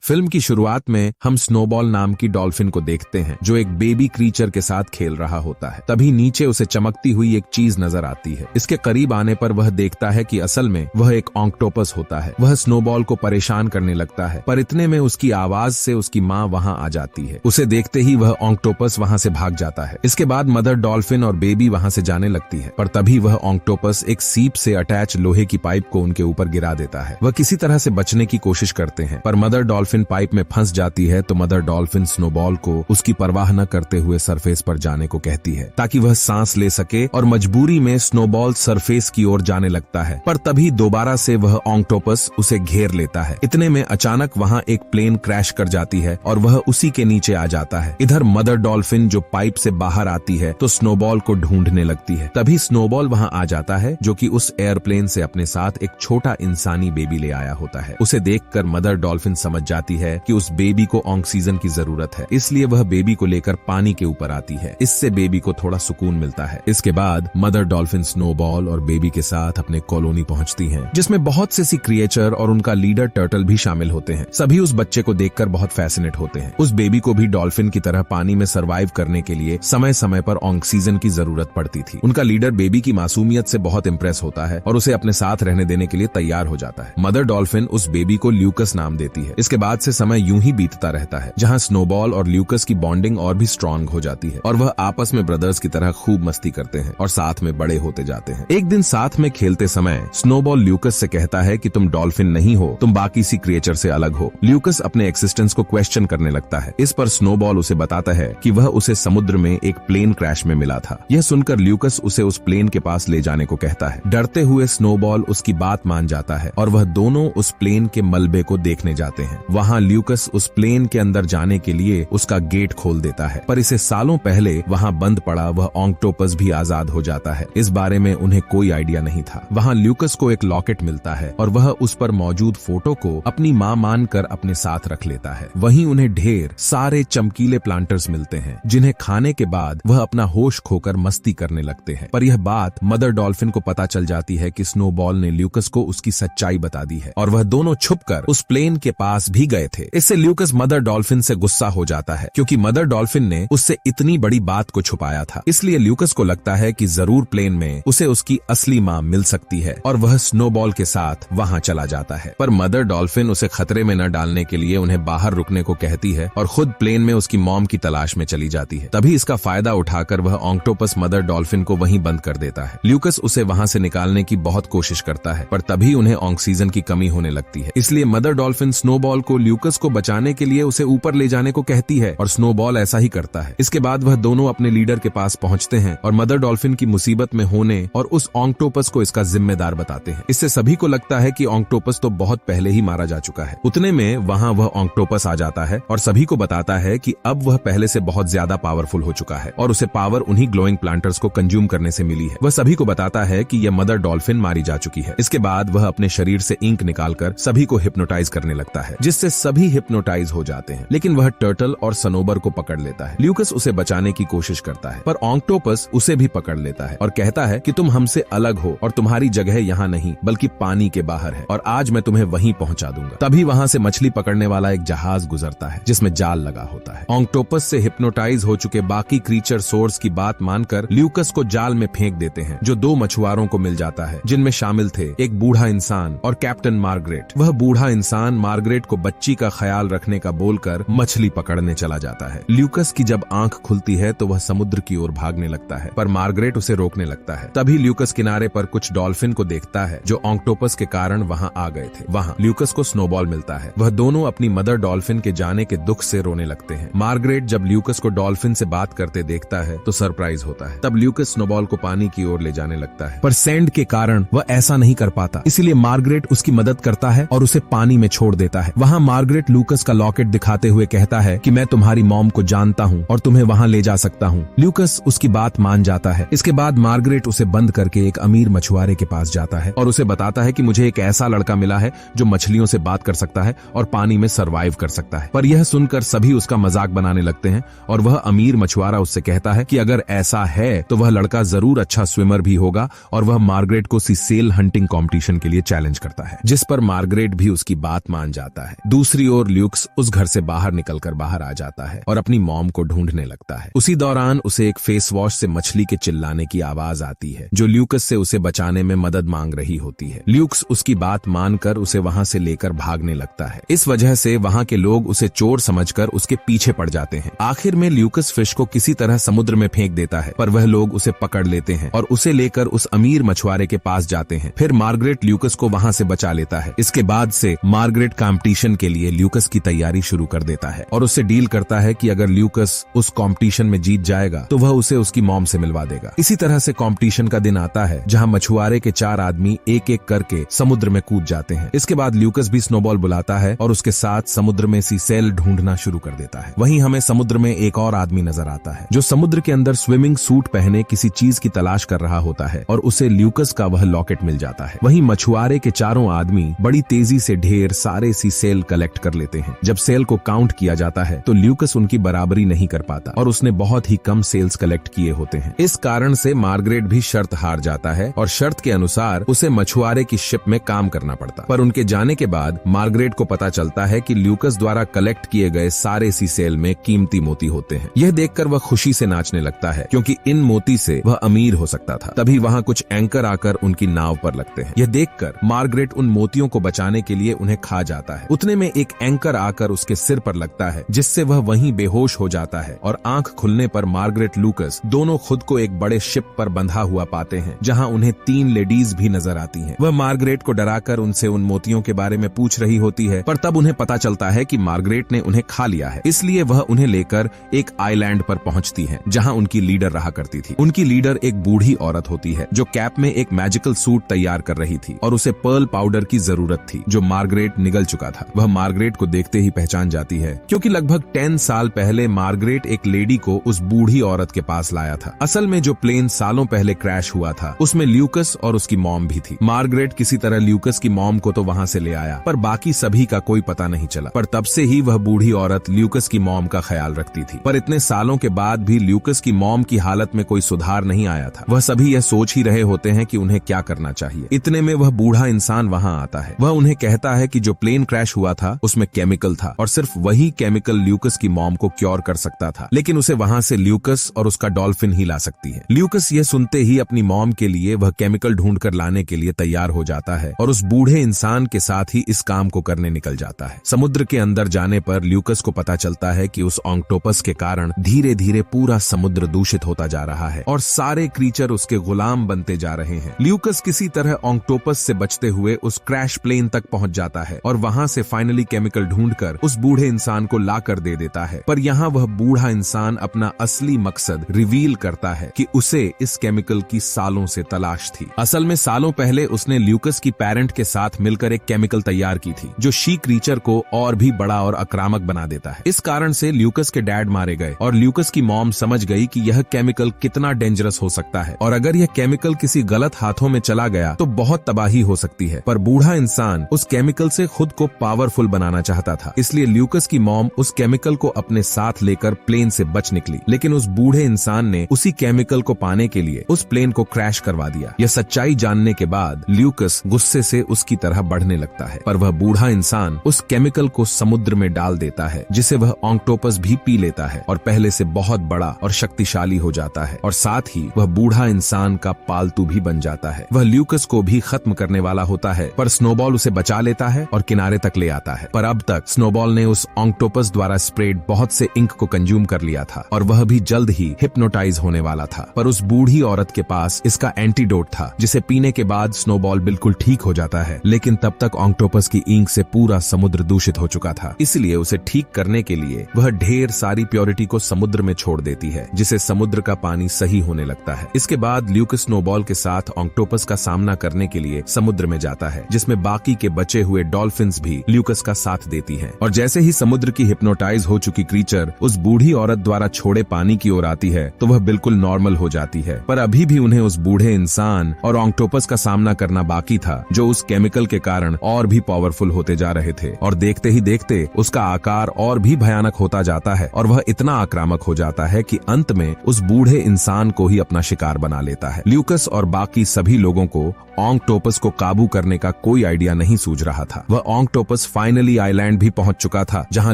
Film की शुरुआत में हम स्नोबॉल नाम की डॉल्फिन को देखते हैं जो एक बेबी क्रीचर के साथ खेल रहा होता है। तभी नीचे उसे चमकती हुई एक चीज नजर आती है। इसके करीब आने पर वह देखता है कि असल में वह एक ऑक्टोपस होता है। वह स्नोबॉल को परेशान करने लगता है, पर इतने में उसकी आवाज से उसकी माँ वहाँ आ जाती है। उसे देखते ही वह ऑक्टोपस वहाँ से भाग जाता है। इसके बाद मदर डॉल्फिन और बेबी वहाँ से जाने लगती है, पर तभी वह ऑक्टोपस एक सीप से अटैच लोहे की पाइप को उनके ऊपर गिरा देता है। वह किसी तरह से बचने की कोशिश करते हैं, पर मदर डॉल्फिन पाइप में फंस जाती है। तो मदर डॉल्फिन स्नोबॉल को उसकी परवाह न करते हुए सरफेस पर जाने को कहती है ताकि वह सांस ले सके, और मजबूरी में स्नोबॉल सरफेस की ओर जाने लगता है। पर तभी दोबारा से वह ऑक्टोपस उसे घेर लेता है। इतने में अचानक वहाँ एक प्लेन क्रैश कर जाती है और वह उसी के नीचे आ जाता है। इधर मदर डॉल्फिन जो पाइप से बाहर आती है तो स्नोबॉल को ढूंढने लगती है। तभी स्नोबॉल वहाँ आ जाता है जो कि उस एयरप्लेन से अपने साथ एक छोटा इंसानी बेबी ले आया होता है। उसे देखकर मदर डॉल्फिन समझ जाती है कि उस बेबी को ऑक्सीजन की जरूरत है, इसलिए वह बेबी को लेकर पानी के ऊपर आती है। इससे बेबी को थोड़ा सुकून मिलता है। इसके बाद मदर डॉल्फिन स्नोबॉल और बेबी के साथ अपने कॉलोनी पहुंचती हैं, जिसमें बहुत से क्रिएचर और उनका लीडर टर्टल भी शामिल होते हैं। सभी उस बच्चे को देखकर बहुत फैसिनेट होते हैं। उस बेबी को भी डॉल्फिन की तरह पानी में सर्वाइव करने के लिए समय समय पर ऑक्सीजन की जरूरत पड़ती थी। उनका लीडर बेबी की मासूमियत से बहुत इंप्रेस होता है और उसे अपने साथ रहने देने के लिए तैयार हो जाता है। मदर डॉल्फिन उस बेबी को ल्यूकस नाम देती है। इसके बाद से समय यूं ही बीतता रहता है, जहां स्नोबॉल और ल्यूकस की बॉन्डिंग और भी स्ट्रांग हो जाती है और वह आपस में ब्रदर्स की तरह खूब मस्ती करते हैं और साथ में बड़े होते जाते हैं। एक दिन साथ में खेलते समय स्नोबॉल ल्यूकस से कहता है कि तुम डॉल्फिन नहीं हो, तुम बाकी सी क्रिएचर से अलग हो। ल्यूकस अपने एक्सिस्टेंस को क्वेश्चन करने लगता है। इस पर स्नोबॉल उसे बताता है कि वह उसे समुद्र में एक प्लेन क्रैश में मिला था। यह सुनकर ल्यूकस उसे उस प्लेन के पास ले जाने को कहता है। डरते हुए स्नोबॉल उसकी बात मान जाता है और वह दोनों उस प्लेन के मलबे को देखने जाते हैं। वहाँ ल्यूकस उस प्लेन के अंदर जाने के लिए उसका गेट खोल देता है, पर इसे सालों पहले वहाँ बंद पड़ा वह ऑक्टोपस भी आजाद हो जाता है। इस बारे में उन्हें कोई आइडिया नहीं था। वहाँ ल्यूकस को एक लॉकेट मिलता है और वह उस पर मौजूद फोटो को अपनी माँ मानकर अपने साथ रख लेता है। वहीं उन्हें ढेर सारे चमकीले प्लांटर्स मिलते हैं, जिन्हें खाने के बाद वह अपना होश खोकर मस्ती करने लगते हैं। पर यह बात मदर डॉल्फिन को पता चल जाती है कि स्नोबॉल ने ल्यूकस को उसकी सच्चाई बता दी है और वह दोनों छुपकर उस प्लेन के पास भी गए थे। इससे ल्यूकस मदर डॉल्फिन से गुस्सा हो जाता है, क्योंकि मदर डॉल्फिन ने उससे इतनी बड़ी बात को छुपाया था। इसलिए ल्यूकस को लगता है कि जरूर प्लेन में उसे उसकी असली माँ मिल सकती है और वह स्नोबॉल के साथ वहाँ चला जाता है। पर मदर डॉल्फिन उसे खतरे में न डालने के लिए उन्हें बाहर रुकने को कहती है और खुद प्लेन में उसकी मॉम की तलाश में चली जाती है। तभी इसका फायदा उठाकर वह ऑक्टोपस मदर डॉल्फिन को वहीं बंद कर देता है। ल्यूकस उसे वहाँ से निकालने की बहुत कोशिश करता है, पर तभी उन्हें ऑक्सीजन की कमी होने लगती है। इसलिए मदर डॉल्फिन स्नोबॉल को ल्यूकस को बचाने के लिए उसे ऊपर ले जाने को कहती है और स्नोबॉल ऐसा ही करता है। इसके बाद वह दोनों अपने लीडर के पास पहुंचते हैं और मदर डॉल्फिन की मुसीबत में होने और उस ऑक्टोपस को इसका जिम्मेदार बताते हैं। इससे सभी को लगता है कि ऑक्टोपस तो बहुत पहले ही मारा जा चुका है। उतने में वहाँ वह ऑक्टोपस आ जाता है और सभी को बताता है कि अब वह पहले से बहुत ज्यादा पावरफुल हो चुका है और उसे पावर उन्हीं ग्लोइंग प्लांटर्स को कंज्यूम करने से मिली है। वह सभी को बताता है कि यह मदर डॉल्फिन मारी जा चुकी है। इसके बाद वह अपने शरीर से इंक निकालकर सभी को हिप्नोटाइज करने लगता है, जिससे सभी हिप्नोटाइज हो जाते हैं। लेकिन वह टर्टल और सनोबर को पकड़ लेता है। ल्यूकस उसे बचाने की कोशिश करता है, पर ऑक्टोपस उसे भी पकड़ लेता है और कहता है कि तुम हमसे अलग हो और तुम्हारी जगह यहाँ नहीं बल्कि पानी के बाहर है और आज मैं तुम्हें वहीं पहुंचा दूंगा। तभी वहाँ से मछली पकड़ने वाला एक जहाज गुजरता है जिसमें जाल लगा होता है। ऑक्टोपस से हिप्नोटाइज हो चुके बाकी क्रीचर सोर्स की बात मानकर ल्यूकस को जाल में फेंक देते हैं, जो दो मछुआरों को मिल जाता है, जिनमें शामिल थे एक बूढ़ा इंसान और कैप्टन मार्गरेट। वह बूढ़ा इंसान मार्गरेट को बच्ची का ख्याल रखने का बोलकर मछली पकड़ने चला जाता है। ल्यूकस की जब आंख खुलती है तो वह समुद्र की ओर भागने लगता है, पर मार्गरेट उसे रोकने लगता है। तभी ल्यूकस किनारे पर कुछ डॉल्फिन को देखता है जो ऑक्टोपस के कारण वहाँ आ गए थे। वहाँ ल्यूकस को स्नोबॉल मिलता है। वह दोनों अपनी मदर डॉल्फिन के जाने के दुख से रोने लगते हैं। मार्गरेट जब ल्यूकस को डॉल्फिन से बात करते देखता है तो सरप्राइज होता है। तब ल्यूकस स्नोबॉल को पानी की ओर ले जाने लगता है, पर सैंड के कारण वह ऐसा नहीं कर पाता। इसलिए मार्गरेट उसकी मदद करता है और उसे पानी में छोड़ देता है। वहाँ मार्गरेट ल्यूकस का लॉकेट दिखाते हुए कहता है कि मैं तुम्हारी मॉम को जानता हूँ और तुम्हें वहाँ ले जा सकता हूँ। ल्यूकस उसकी बात मान जाता है। इसके बाद मार्गरेट उसे बंद करके एक अमीर मछुआरे के पास जाता है और उसे बताता है कि मुझे एक ऐसा लड़का मिला है जो मछलियों से बात कर सकता है और पानी में सर्वाइव कर सकता है। पर यह सुनकर सभी उसका मजाक बनाने लगते हैं और वह अमीर मछुआरा उससे कहता है कि अगर ऐसा है तो वह लड़का जरूर अच्छा स्विमर भी होगा और वह मार्गरेट को सेल हंटिंग कंपटीशन के लिए चैलेंज करता है, जिस पर मार्गरेट भी उसकी बात मान जाता है। दूसरी ओर ल्यूक्स उस घर से बाहर निकलकर बाहर आ जाता है और अपनी मॉम को ढूंढने लगता है। उसी दौरान उसे एक फेस वॉश से मछली के चिल्लाने की आवाज आती है जो ल्यूकस से उसे बचाने में मदद मांग रही होती है। ल्यूक्स उसकी बात मानकर उसे वहां से लेकर भागने लगता है। इस वजह से वहां के लोग उसे चोर समझकर उसके पीछे पड़ जाते हैं। आखिर में ल्यूकस फिश को किसी तरह समुद्र में फेंक देता है, पर वह लोग उसे पकड़ लेते हैं और उसे लेकर उस अमीर मछुआरे के पास जाते हैं। फिर मार्गरेट ल्यूकस को वहां से बचा लेता है। इसके बाद से मार्गरेट कॉम्पिटिशन के लिए ल्यूकस की तैयारी शुरू कर देता है और उससे डील करता है कि अगर ल्यूकस उस कॉम्पिटिशन में जीत जाएगा तो वह उसे उसकी मॉम से मिलवा देगा। इसी तरह से कॉम्पिटिशन का दिन आता है जहां मछुआरे के 4 आदमी एक एक करके समुद्र में कूद जाते हैं। इसके बाद ल्यूकस भी स्नोबॉल बुलाता है और उसके साथ समुद्र में सीसेल ढूंढना शुरू कर देता है। वहीं हमें समुद्र में एक और आदमी नजर आता है जो समुद्र के अंदर स्विमिंग सूट पहने किसी चीज की तलाश कर रहा होता है और उसे ल्यूकस का वह लॉकेट मिल जाता है। वहीं मछुआरे के चारों आदमी बड़ी तेजी से ढेर सारे सीसेल कलेक्ट कर लेते हैं। जब सेल को काउंट किया जाता है तो ल्यूकस उनकी बराबरी नहीं कर पाता और उसने बहुत ही कम सेल्स कलेक्ट किए होते हैं। इस कारण से मार्गरेट भी शर्त हार जाता है और शर्त के अनुसार उसे मछुआरे की शिप में काम करना पड़ता। पर उनके जाने के बाद मार्गरेट को पता चलता है कि ल्यूकस द्वारा कलेक्ट किए गए सारे सीसेल में कीमती मोती होते हैं। यह देखकर वह खुशी से नाचने लगता है क्योंकि इन मोती से वह अमीर हो सकता था। तभी वहां कुछ एंकर आकर उनकी नाव पर लगते हैं। यह देखकर मार्गरेट उन मोतियों को बचाने के लिए उन्हें खा जाता है। उतने में एक एंकर आकर उसके सिर पर लगता है जिससे वह वहीं बेहोश हो जाता है और आंख खुलने पर मार्गरेट लूकस दोनों खुद को एक बड़े शिप पर बंधा हुआ पाते हैं जहां उन्हें 3 लेडीज भी नजर आती हैं। वह मार्गरेट को डराकर उनसे उन मोतियों के बारे में पूछ रही होती है, पर तब उन्हें पता चलता है कि मार्गरेट ने उन्हें खा लिया है। इसलिए वह उन्हें लेकर एक आइलैंड पर पहुंचती है जहां उनकी लीडर रहा करती थी। उनकी लीडर एक बूढ़ी औरत होती है जो कैप में एक मैजिकल सूट तैयार कर रही थी और उसे पर्ल पाउडर की जरूरत थी जो मार्गरेट निगल चुका था। वह मार्गरेट को देखते ही पहचान जाती है क्योंकि लगभग 10 साल पहले मार्गरेट एक लेडी को उस बूढ़ी औरत के पास लाया था। असल में जो प्लेन सालों पहले क्रैश हुआ था उसमें ल्यूकस और उसकी मॉम भी थी। मार्गरेट किसी तरह ल्यूकस की मॉम को तो वहां से ले आया, पर बाकी सभी का कोई पता नहीं चला। पर तब से ही वह बूढ़ी औरत ल्यूकस की मॉम का ख्याल रखती थी। पर इतने सालों के बाद भी ल्यूकस की मॉम की हालत में कोई सुधार नहीं आया था। वह सभी यह सोच ही रहे होते हैं कि उन्हें क्या करना चाहिए। इतने में वह बूढ़ा इंसान वहां आता है। वह उन्हें कहता है कि जो प्लेन क्रैश हुआ था उसमें केमिकल था और सिर्फ वही केमिकल ल्यूकस की मॉम को क्योर कर सकता था, लेकिन उसे वहां से ल्यूकस और उसका डॉल्फिन ही ला सकती है। ल्यूकस यह सुनते ही अपनी मॉम के लिए वह केमिकल ढूंढ कर लाने के लिए तैयार हो जाता है और उस बूढ़े इंसान के साथ ही इस काम को करने निकल जाता है। समुद्र के अंदर जाने पर ल्यूकस को पता चलता है कि उस ऑक्टोपस के कारण धीरे धीरे पूरा समुद्र दूषित होता जा रहा है और सारे क्रीचर उसके गुलाम बनते जा रहे हैं। ल्यूकस किसी तरह ऑक्टोपस से बचते हुए उस क्रैश प्लेन तक पहुंच जाता है और वहां से फाइनली केमिकल ढूंढकर उस बूढ़े इंसान को ला कर दे देता है। पर यहाँ वह बूढ़ा इंसान अपना असली मकसद रिवील करता है कि उसे इस केमिकल की सालों से तलाश थी। असल में सालों पहले उसने ल्यूकस की पेरेंट के साथ मिलकर एक केमिकल तैयार की थी जो शी क्रीचर को और भी बड़ा और आक्रामक बना देता है। इस कारण से ल्यूकस के डैड मारे गए और ल्यूकस की मॉम समझ गई कि यह केमिकल कितना डेंजरस हो सकता है और अगर यह केमिकल किसी गलत हाथों में चला गया तो बहुत तबाही हो सकती है। पर बूढ़ा इंसान उस केमिकल से खुद को पावरफुल बनाना चाहता था, इसलिए ल्यूकस की मॉम उस केमिकल को अपने साथ लेकर प्लेन से बच निकली। लेकिन उस बूढ़े इंसान ने उसी केमिकल को पाने के लिए उस प्लेन को क्रैश करवा दिया। यह सच्चाई जानने के बाद ल्यूकस गुस्से से उसकी तरह बढ़ने लगता है, पर वह बूढ़ा इंसान उस केमिकल को समुद्र में डाल देता है जिसे वह ऑक्टोपस भी पी लेता है और पहले से बहुत बड़ा और शक्तिशाली हो जाता है और साथ ही वह बूढ़ा इंसान का पालतू भी बन जाता है। वह ल्यूकस को भी खत्म करने वाला होता है, पर स्नोबॉल उसे बचा लेता है और किनारे तक ले आता है। पर अब तक स्नोबॉल ने उस ऑक्टोपस द्वारा स्प्रेड बहुत से इंक को कंज्यूम कर लिया था और वह भी जल्द ही हिप्नोटाइज होने वाला था। पर उस बूढ़ी औरत के पास इसका एंटीडोट था जिसे पीने के बाद स्नोबॉल बिल्कुल ठीक हो जाता है। लेकिन तब तक ऑक्टोपस की इंक से पूरा समुद्र दूषित हो चुका था, इसलिए उसे ठीक करने के लिए वह ढेर सारी प्योरिटी को समुद्र में छोड़ देती है जिससे समुद्र का पानी सही होने लगता है। इसके बाद ल्यूकस स्नोबॉल के साथ ऑक्टोपस का सामना करने के लिए समुद्र में जाता है जिसमें बाकी के बचे हुए डॉल्फिन्स भी ल्यूकस का साथ देती हैं। और जैसे ही समुद्र की हिप्नोटाइज हो चुकी क्रीचर उस बूढ़ी औरत द्वारा छोड़े पानी की ओर आती है तो वह बिल्कुल नॉर्मल हो जाती है। पर अभी भी उन्हें उस बूढ़े इंसान और ऑक्टोपस का सामना करना बाकी था जो उस केमिकल के कारण और भी पावरफुल होते जा रहे थे और देखते ही देखते उसका आकार और भी भयानक होता जाता है और वह इतना आक्रामक हो जाता है कि अंत में उस बूढ़े इंसान को ही अपना शिकार बना लेता है। ल्यूकस और बाकी सभी लोगों को ऑक्टोपस को काबू करने का कोई आइडिया नहीं सूझ रहा था। वह ऑक्टोपस फाइनली आइलैंड भी पहुंच चुका था जहां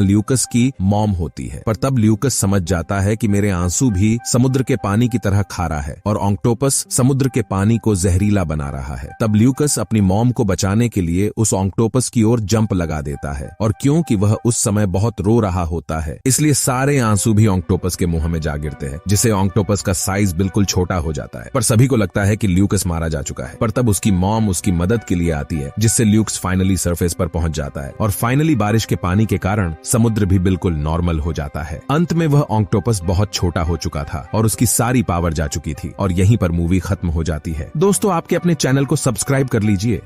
ल्यूकस की मॉम होती है। पर तब ल्यूकस समझ जाता है कि मेरे आंसू भी समुद्र के पानी की तरह खारा है और ऑक्टोपस समुद्र के पानी को जहरीला बना रहा है। तब ल्यूकस अपनी मॉम को बचाने के लिए उस ऑक्टोपस की ओर जंप लगा देता है और क्योंकि वह उस समय बहुत रो रहा होता है इसलिए सारे आंसू भी ऑक्टोपस के मुंह में जा गिरते हैं, जिससे ऑक्टोपस का साइज बिल्कुल छोटा हो जाता है। पर सभी को लगता है कि ल्यूकस मारा जा चुका है। पर तब उसकी मॉम उसकी मदद के लिए आती है, जिससे ल्यूकस फाइनली सरफेस पर पहुंच जाता है और फाइनली बारिश के पानी के कारण समुद्र भी बिल्कुल नॉर्मल हो जाता है। अंत में वह ऑक्टोपस बहुत छोटा हो चुका था और उसकी सारी पावर जा चुकी थी और यहीं पर मूवी खत्म हो जाती है। दोस्तों, आपके अपने चैनल को सब्सक्राइब कर लीजिए